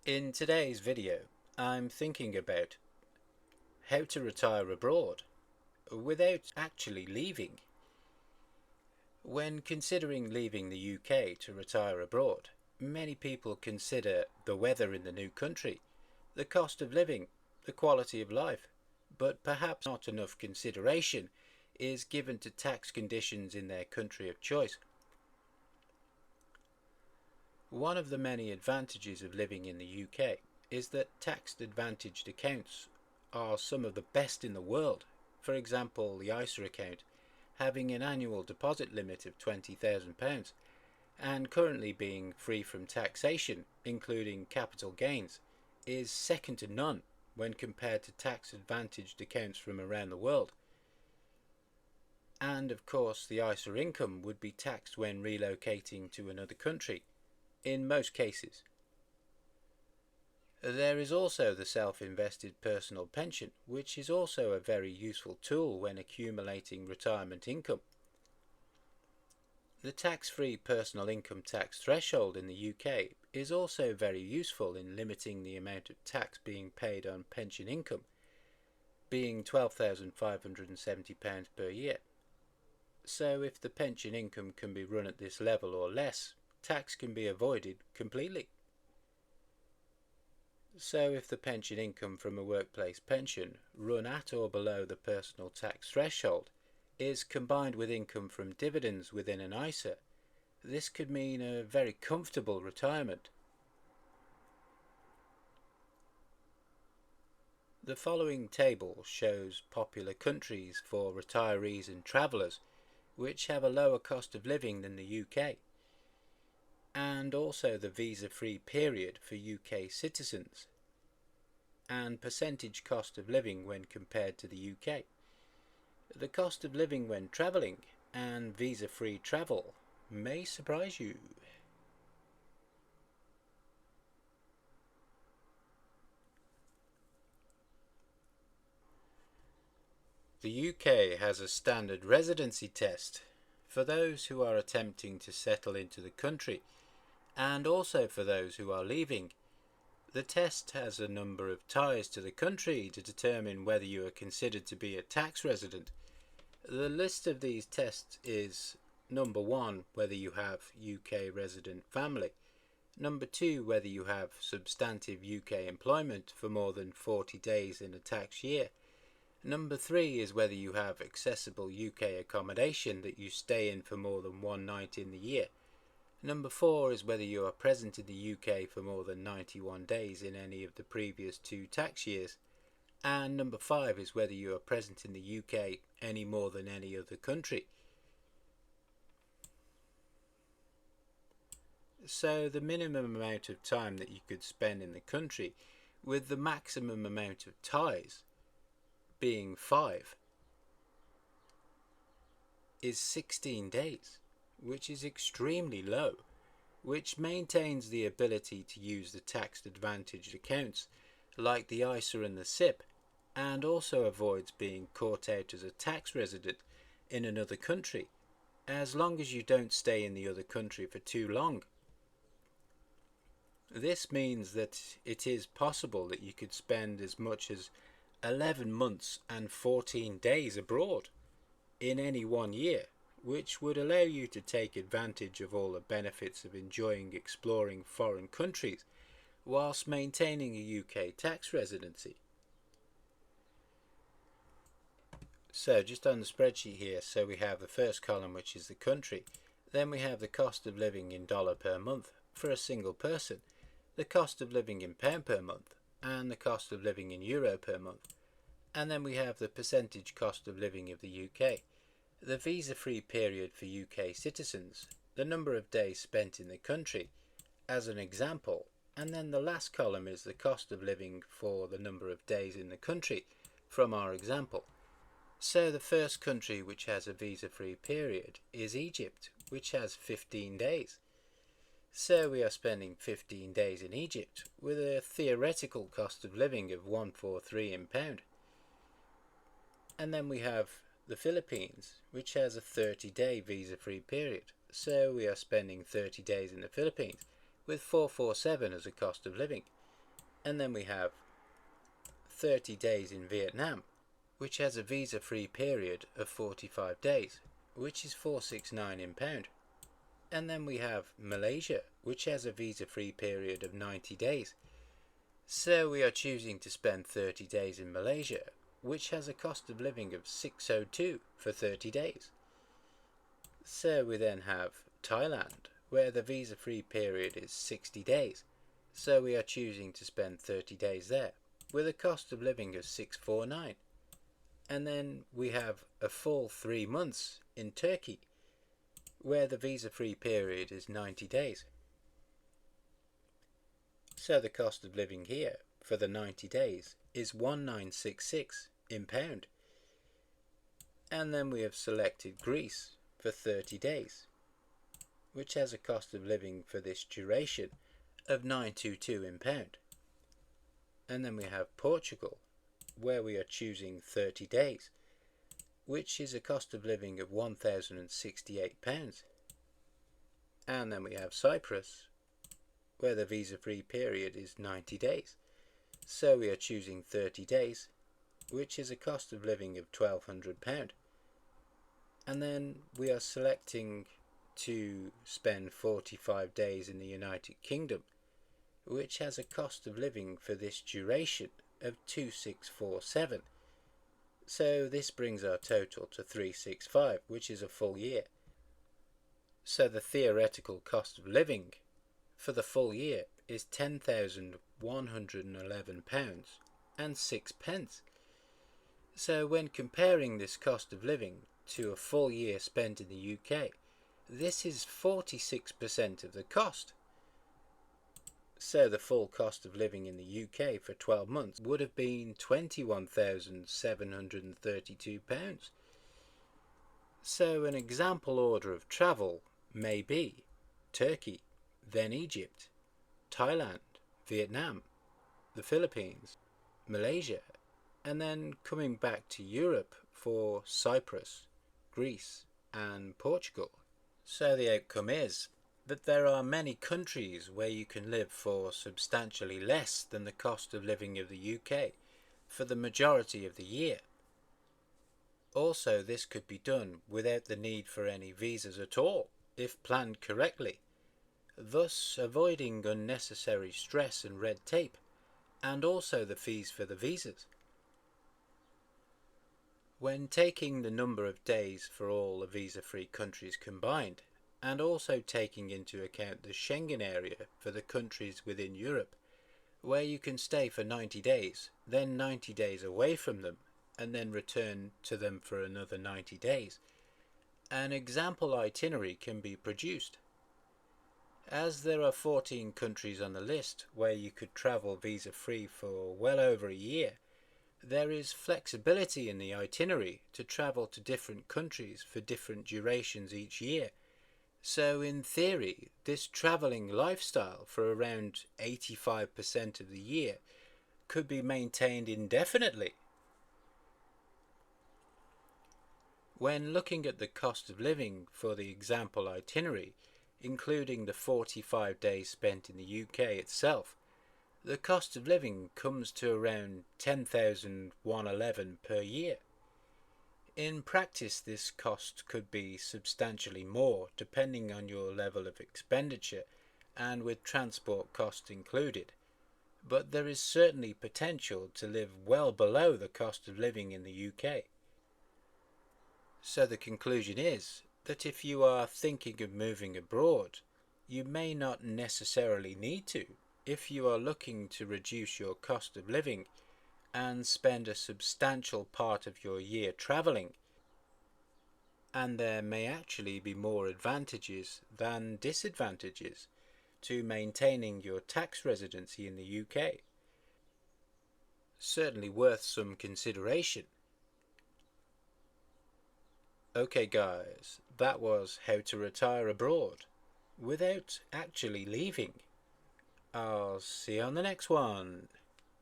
In today's video, I'm thinking about how to retire abroad without actually leaving. When considering leaving the UK to retire abroad, many people consider the weather in the new country, the cost of living, the quality of life, but perhaps not enough consideration is given to tax conditions in their country of choice. One of the many advantages of living in the UK is that tax-advantaged accounts are some of the best in the world. For example, the ISA account, having an annual deposit limit of £20,000 and currently being free from taxation, including capital gains, is second to none when compared to tax-advantaged accounts from around the world. And of course, the ISA income would be taxed when relocating to another country, in most cases. There is also the self-invested personal pension, which is also a very useful tool when accumulating retirement income. The tax-free personal income tax threshold in the UK is also very useful in limiting the amount of tax being paid on pension income, being £12,570 per year. So if the pension income can be run at this level or less, tax can be avoided completely. So if the pension income from a workplace pension run at or below the personal tax threshold is combined with income from dividends within an ISA, this could mean a very comfortable retirement. The following table shows popular countries for retirees and travellers which have a lower cost of living than the UK, and also the visa-free period for UK citizens, and percentage cost of living when compared to the UK. The cost of living when travelling and visa-free travel may surprise you. The UK has a standard residency test for those who are attempting to settle into the country and also for those who are leaving. The test has a number of ties to the country to determine whether you are considered to be a tax resident. The list of these tests is: number 1, whether you have UK resident family; number 2, whether you have substantive UK employment for more than 40 days in a tax year; number 3 is whether you have accessible UK accommodation that you stay in for more than one night in the year; number 4 is whether you are present in the UK for more than 91 days in any of the previous 2 tax years; and number 5 is whether you are present in the UK any more than any other country. So the minimum amount of time that you could spend in the country, with the maximum amount of ties being 5, is 16 days, which is extremely low, which maintains the ability to use the tax-advantaged accounts like the ISA and the SIPP, and also avoids being caught out as a tax resident in another country, as long as you don't stay in the other country for too long. This means that it is possible that you could spend as much as 11 months and 14 days abroad in any one year, which would allow you to take advantage of all the benefits of enjoying exploring foreign countries whilst maintaining a UK tax residency. So just on the spreadsheet here, so we have the first column, which is the country, then we have the cost of living in dollar per month for a single person, the cost of living in pound per month, and the cost of living in euro per month, and then we have the percentage cost of living of the UK, the visa-free period for UK citizens, the number of days spent in the country as an example, and then the last column is the cost of living for the number of days in the country from our example. So the first country which has a visa-free period is Egypt, which has 15 days. So we are spending 15 days in Egypt with a theoretical cost of living of 143 in pound. And then we have the Philippines, which has a 30-day visa-free period. So we are spending 30 days in the Philippines with 447 as a cost of living. And then we have 30 days in Vietnam, which has a visa-free period of 45 days, which is 469 in pound. And then we have Malaysia, which has a visa-free period of 90 days. So we are choosing to spend 30 days in Malaysia, which has a cost of living of 602 for 30 days. So we then have Thailand, where the visa-free period is 60 days. So we are choosing to spend 30 days there, with a cost of living of 649. And then we have a full 3 months in Turkey, where the visa-free period is 90 days. So the cost of living here for the 90 days is 1966 in pound. And then we have selected Greece for 30 days, which has a cost of living for this duration of 922 in pound. And then we have Portugal, where we are choosing 30 days, which is a cost of living of 1068 pounds. And then we have Cyprus, where the visa-free period is 90 days. So we are choosing 30 days, which is a cost of living of £1,200. And then we are selecting to spend 45 days in the United Kingdom, which has a cost of living for this duration of 2647. So this brings our total to 365, which is a full year. So the theoretical cost of living for the full year is £10,111 and 6 pence. So when comparing this cost of living to a full year spent in the UK, this is 46% of the cost. So the full cost of living in the UK for 12 months would have been £21,732. So an example order of travel may be Turkey, then Egypt, Thailand, Vietnam, the Philippines, Malaysia, and then coming back to Europe for Cyprus, Greece, and Portugal. So the outcome is that there are many countries where you can live for substantially less than the cost of living of the UK for the majority of the year. Also, this could be done without the need for any visas at all, if planned correctly, thus avoiding unnecessary stress and red tape, and also the fees for the visas. When taking the number of days for all the visa-free countries combined, and also taking into account the Schengen area for the countries within Europe, where you can stay for 90 days, then 90 days away from them, and then return to them for another 90 days, an example itinerary can be produced. As there are 14 countries on the list where you could travel visa-free for well over a year, there is flexibility in the itinerary to travel to different countries for different durations each year. So in theory, this travelling lifestyle for around 85% of the year could be maintained indefinitely. When looking at the cost of living for the example itinerary, including the 45 days spent in the UK itself, the cost of living comes to around £10,111 per year. In practice, this cost could be substantially more depending on your level of expenditure and with transport costs included, but there is certainly potential to live well below the cost of living in the UK. So the conclusion is that if you are thinking of moving abroad, you may not necessarily need to if you are looking to reduce your cost of living and spend a substantial part of your year travelling, and there may actually be more advantages than disadvantages to maintaining your tax residency in the UK. Certainly worth some consideration. Okay guys, that was how to retire abroad without actually leaving. I'll see you on the next one.